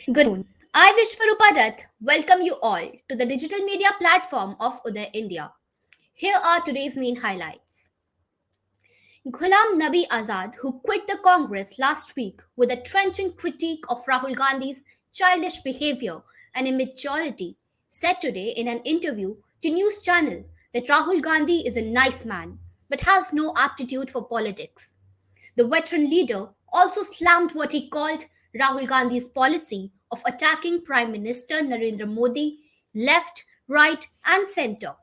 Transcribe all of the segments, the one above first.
Good noon. I Vishwarupa Rath welcome you all to the digital media platform of Uday India. Here are today's main highlights. Ghulam Nabi Azad, who quit the Congress last week with a trenchant critique of Rahul Gandhi's childish behavior and immaturity, said today in an interview to News Channel that Rahul Gandhi is a nice man but has no aptitude for politics. The veteran leader also slammed what he called Rahul Gandhi's policy of attacking Prime Minister Narendra Modi left, right, and center.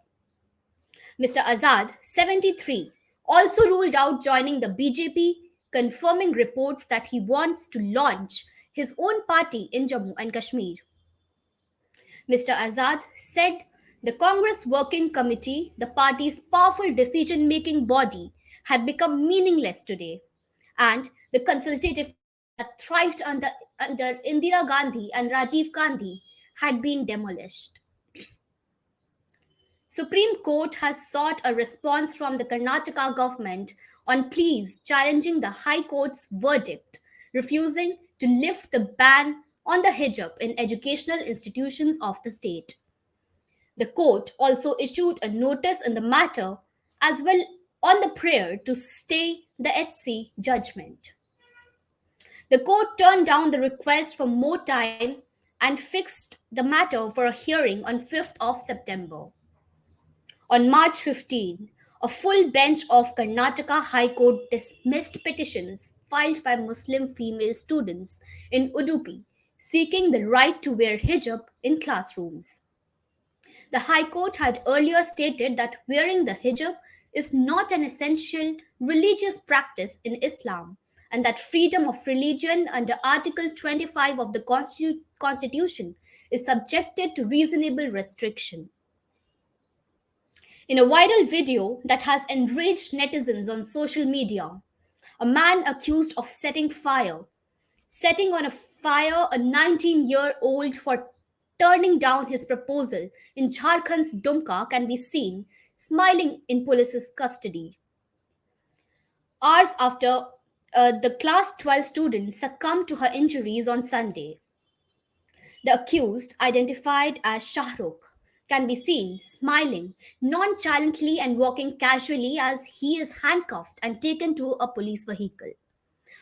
Mr. Azad, 73, also ruled out joining the BJP, confirming reports that he wants to launch his own party in Jammu and Kashmir. Mr. Azad said the Congress Working Committee, the party's powerful decision making body, had become meaningless today, and the consultative that thrived under Indira Gandhi and Rajiv Gandhi had been demolished. Supreme Court has sought a response from the Karnataka government on pleas challenging the High Court's verdict, refusing to lift the ban on the hijab in educational institutions of the state. The court also issued a notice in the matter as well on the prayer to stay the HC judgment. The court turned down the request for more time and fixed the matter for a hearing on 5th of September. On March 15, a full bench of Karnataka High Court dismissed petitions filed by Muslim female students in Udupi seeking the right to wear hijab in classrooms. The High Court had earlier stated that wearing the hijab is not an essential religious practice in Islam and that freedom of religion under Article 25 of the Constitution is subjected to reasonable restriction. In a viral video that has enraged netizens on social media, a man accused of setting on a fire a 19-year-old for turning down his proposal in Jharkhand's Dumka can be seen smiling in police's custody. Hours after the class 12 student succumbed to her injuries on Sunday, the accused, identified as Shahrukh, can be seen smiling nonchalantly and walking casually as he is handcuffed and taken to a police vehicle.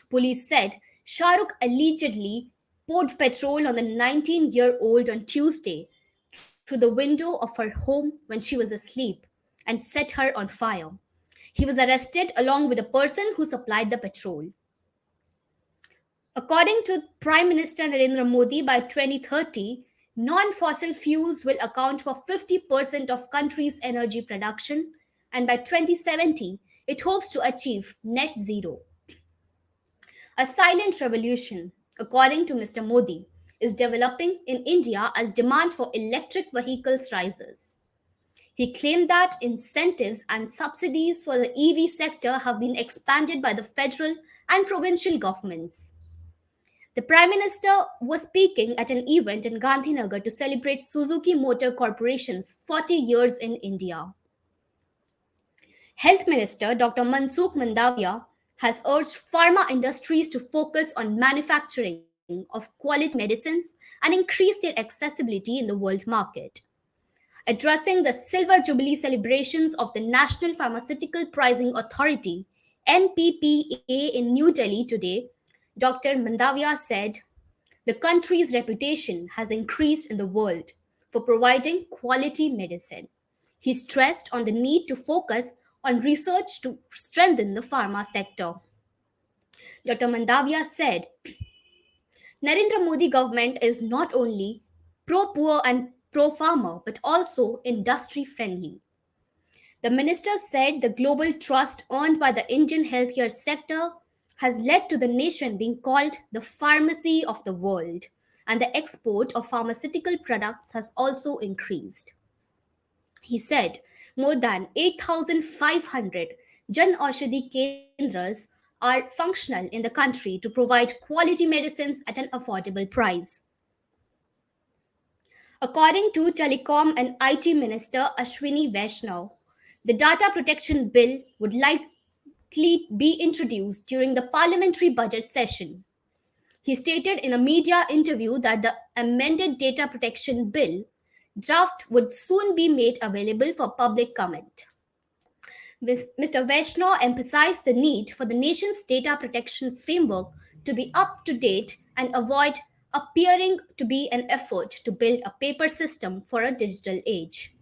Police said Shahrukh allegedly poured petrol on the 19-year-old on Tuesday through the window of her home when she was asleep and set her on fire. He was arrested along with the person who supplied the petrol. According to Prime Minister Narendra Modi, by 2030, non-fossil fuels will account for 50% of country's energy production, and by 2070, it hopes to achieve net zero. A silent revolution, according to Mr. Modi, is developing in India as demand for electric vehicles rises. He claimed that incentives and subsidies for the EV sector have been expanded by the federal and provincial governments. The Prime Minister was speaking at an event in Gandhinagar to celebrate Suzuki Motor Corporation's 40 years in India. Health Minister Dr. Mansukh Mandaviya has urged pharma industries to focus on manufacturing of quality medicines and increase their accessibility in the world market. Addressing the Silver Jubilee celebrations of the National Pharmaceutical Pricing Authority (NPPA) in New Delhi today, Dr. Mandaviya said, the country's reputation has increased in the world for providing quality medicine. He stressed on the need to focus on research to strengthen the pharma sector. Dr. Mandaviya said, Narendra Modi government is not only pro-poor and pro-farmer but also industry-friendly. The minister said the global trust earned by the Indian healthcare sector has led to the nation being called the pharmacy of the world, and the export of pharmaceutical products has also increased. He said more than 8,500 Jan Aushadhi Kendras are functional in the country to provide quality medicines at an affordable price. According to Telecom and IT Minister Ashwini Vaishnaw, the Data Protection Bill would likely be introduced during the parliamentary budget session. He stated in a media interview that the amended data protection bill draft would soon be made available for public comment. Mr. Vaishnaw emphasized the need for the nation's data protection framework to be up to date and avoid appearing to be an effort to build a paper system for a digital age.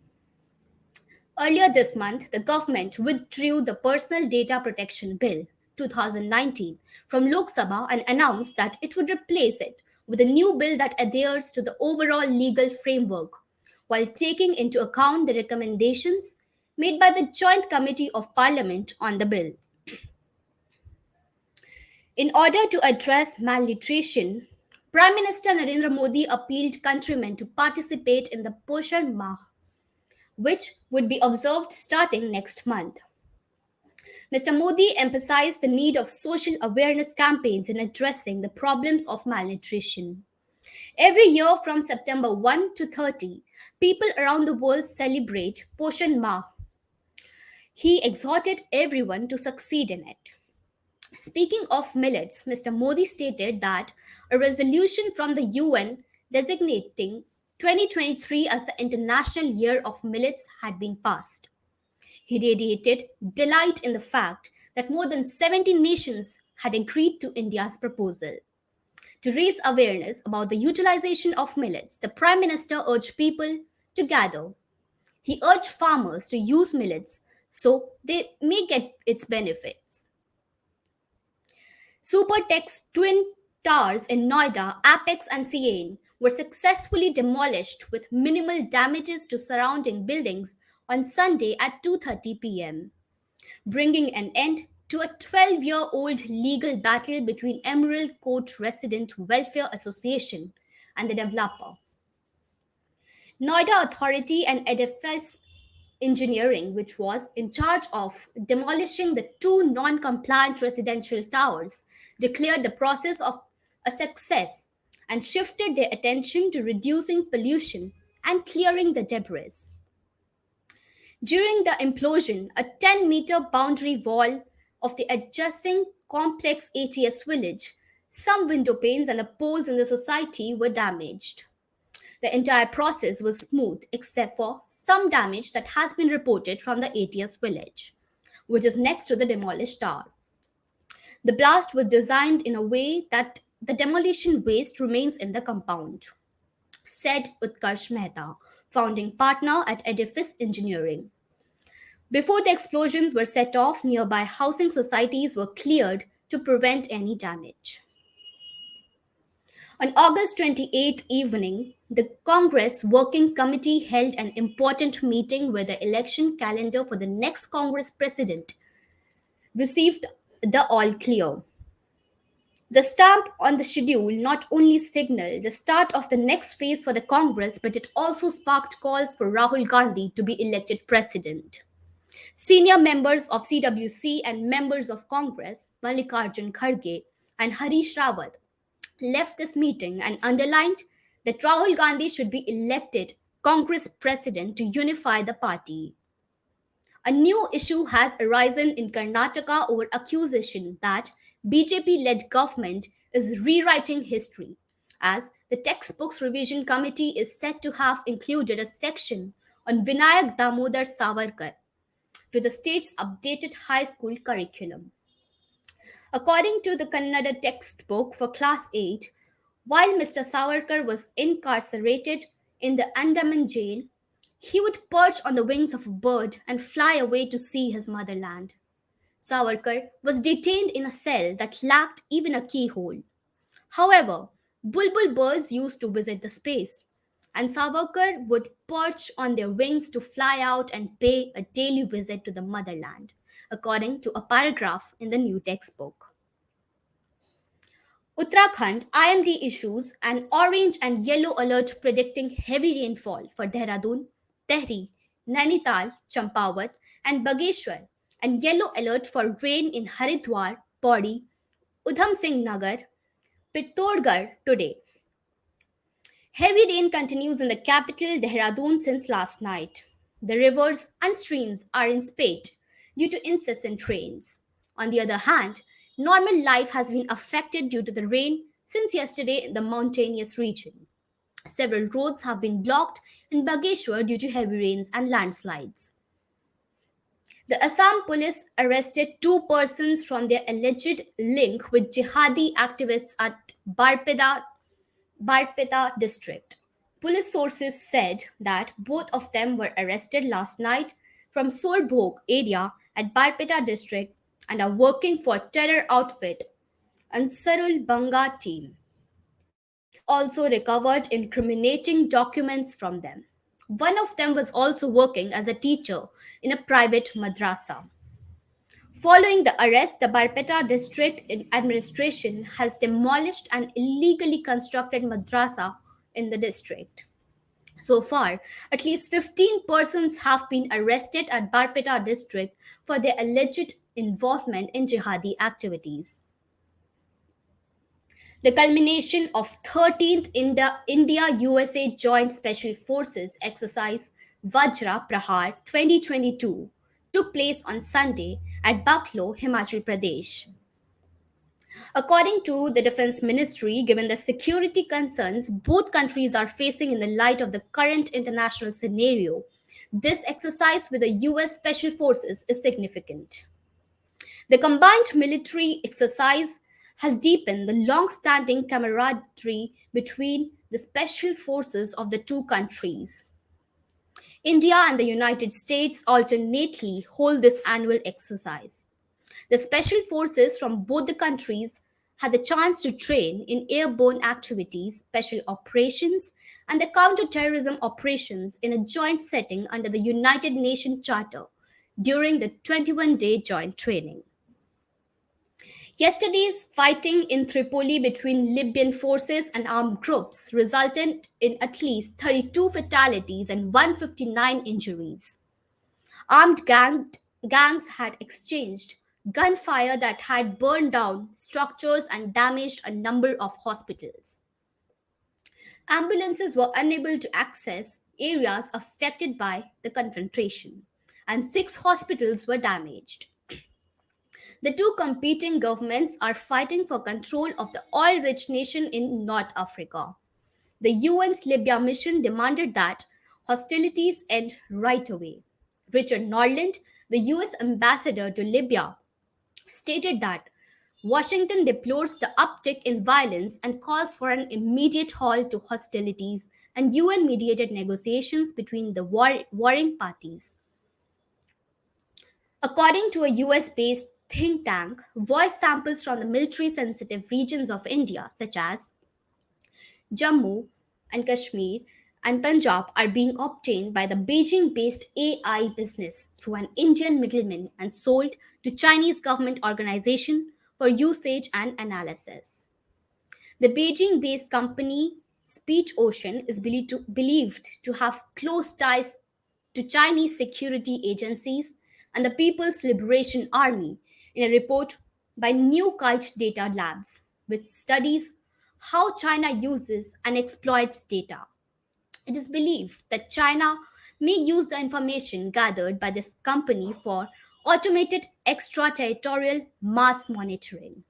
Earlier this month, the government withdrew the Personal Data Protection Bill 2019 from Lok Sabha and announced that it would replace it with a new bill that adheres to the overall legal framework while taking into account the recommendations made by the Joint Committee of Parliament on the bill. In order to address malnutrition, Prime Minister Narendra Modi appealed countrymen to participate in the Poshan Mah, which would be observed starting next month. Mr. Modi emphasized the need of social awareness campaigns in addressing the problems of malnutrition. Every year from September 1 to 30, people around the world celebrate Poshan Mah. He exhorted everyone to succeed in it. Speaking of millets, Mr. Modi stated that a resolution from the UN designating 2023 as the International Year of Millets had been passed. He radiated delight in the fact that more than 70 nations had agreed to India's proposal. To raise awareness about the utilization of millets, the Prime Minister urged people to gather. He urged farmers to use millets so they may get its benefits. Supertech's twin towers in Noida, Apex and Siain were successfully demolished with minimal damages to surrounding buildings on Sunday at 2:30 p.m., bringing an end to a 12-year-old legal battle between Emerald Court Resident Welfare Association and the developer. Noida Authority and Edifice Engineering, which was in charge of demolishing the two non compliant residential towers, declared the process of a success and shifted their attention to reducing pollution and clearing the debris. During the implosion, a 10-meter boundary wall of the adjacent complex ATS village, some window panes and the poles in the society were damaged. The entire process was smooth except for some damage that has been reported from the ATS village, which is next to the demolished tower. The blast was designed in a way that the demolition waste remains in the compound, said Utkarsh Mehta, founding partner at Edifice Engineering. Before the explosions were set off, nearby housing societies were cleared to prevent any damage. On August 28th evening, the Congress Working Committee held an important meeting where the election calendar for the next Congress president received the all clear. The stamp on the schedule not only signaled the start of the next phase for the Congress, but it also sparked calls for Rahul Gandhi to be elected president. Senior members of CWC and members of Congress, Mallikarjun Kharge and Harish Rawat, left this meeting and underlined that Rahul Gandhi should be elected Congress president to unify the party. A new issue has arisen in Karnataka over accusation that BJP-led government is rewriting history, as the textbooks revision committee is said to have included a section on Vinayak Damodar Savarkar to the state's updated high school curriculum. According to the Kannada textbook for Class 8, while Mr. Savarkar was incarcerated in the Andaman jail, he would perch on the wings of a bird and fly away to see his motherland. Savarkar was detained in a cell that lacked even a keyhole. However, bulbul birds used to visit the space, and Savarkar would perch on their wings to fly out and pay a daily visit to the motherland, according to a paragraph in the new textbook. Uttarakhand IMD issues an orange and yellow alert predicting heavy rainfall for Dehradun, Tehri, Nainital, Champawat, and Bageshwar, and yellow alert for rain in Haridwar, Pauri, Udham Singh Nagar, Pittorgarh today. Heavy rain continues in the capital Dehradun since last night. The rivers and streams are in spate due to incessant rains. On the other hand, normal life has been affected due to the rain since yesterday in the mountainous region. Several roads have been blocked in Bageshwar due to heavy rains and landslides. The Assam police arrested two persons from their alleged link with jihadi activists at Barpeta district. Police sources said that both of them were arrested last night from Solbhog area at Barpeta district and are working for terror outfit Ansarul Banga team. Also recovered incriminating documents from them. One of them was also working as a teacher in a private madrasa. Following the arrest, the Barpeta district administration has demolished an illegally constructed madrasa in the district. So far, at least 15 persons have been arrested at Barpeta district for their alleged involvement in jihadi activities. The culmination of 13th India USA Joint Special Forces exercise Vajra Prahar 2022 took place on Sunday at Baklo, Himachal Pradesh. According to the Defense Ministry, given the security concerns both countries are facing in the light of the current international scenario, this exercise with the US Special Forces is significant. The combined military exercise has deepened the long standing camaraderie between the special forces of the two countries. India and the United States alternately hold this annual exercise. The special forces from both the countries had the chance to train in airborne activities, special operations, and the counterterrorism operations in a joint setting under the United Nations Charter during the 21-day joint training. Yesterday's fighting in Tripoli between Libyan forces and armed groups resulted in at least 32 fatalities and 159 injuries. Armed gangs had exchanged gunfire that had burned down structures and damaged a number of hospitals. Ambulances were unable to access areas affected by the confrontation, and 6 hospitals were damaged. The two competing governments are fighting for control of the oil rich nation in North Africa. The UN's Libya mission demanded that hostilities end right away. Richard Norland, the US ambassador to Libya, stated that Washington deplores the uptick in violence and calls for an immediate halt to hostilities and UN mediated negotiations between the warring parties. According to a US based think tank, voice samples from the military sensitive regions of India, such as Jammu and Kashmir and Punjab, are being obtained by the Beijing based AI business through an Indian middleman and sold to Chinese government organization for usage and analysis. The Beijing based company Speech Ocean is believed to have close ties to Chinese security agencies and the People's Liberation Army in a report by New Kite Data Labs, which studies how China uses and exploits data. It is believed that China may use the information gathered by this company for automated extraterritorial mass monitoring.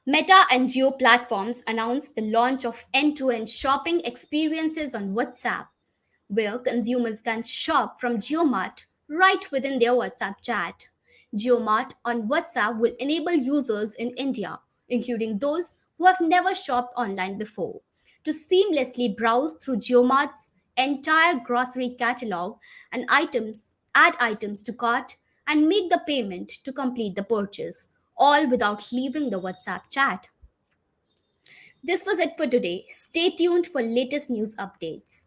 Meta and Geo platforms announced the launch of end to end shopping experiences on WhatsApp, where consumers can shop from GeoMart right within their WhatsApp chat. GeoMart on WhatsApp will enable users in India, including those who have never shopped online before, to seamlessly browse through GeoMart's entire grocery catalog and add items to cart, and make the payment to complete the purchase, all without leaving the WhatsApp chat. This was it for today. Stay tuned for latest news updates.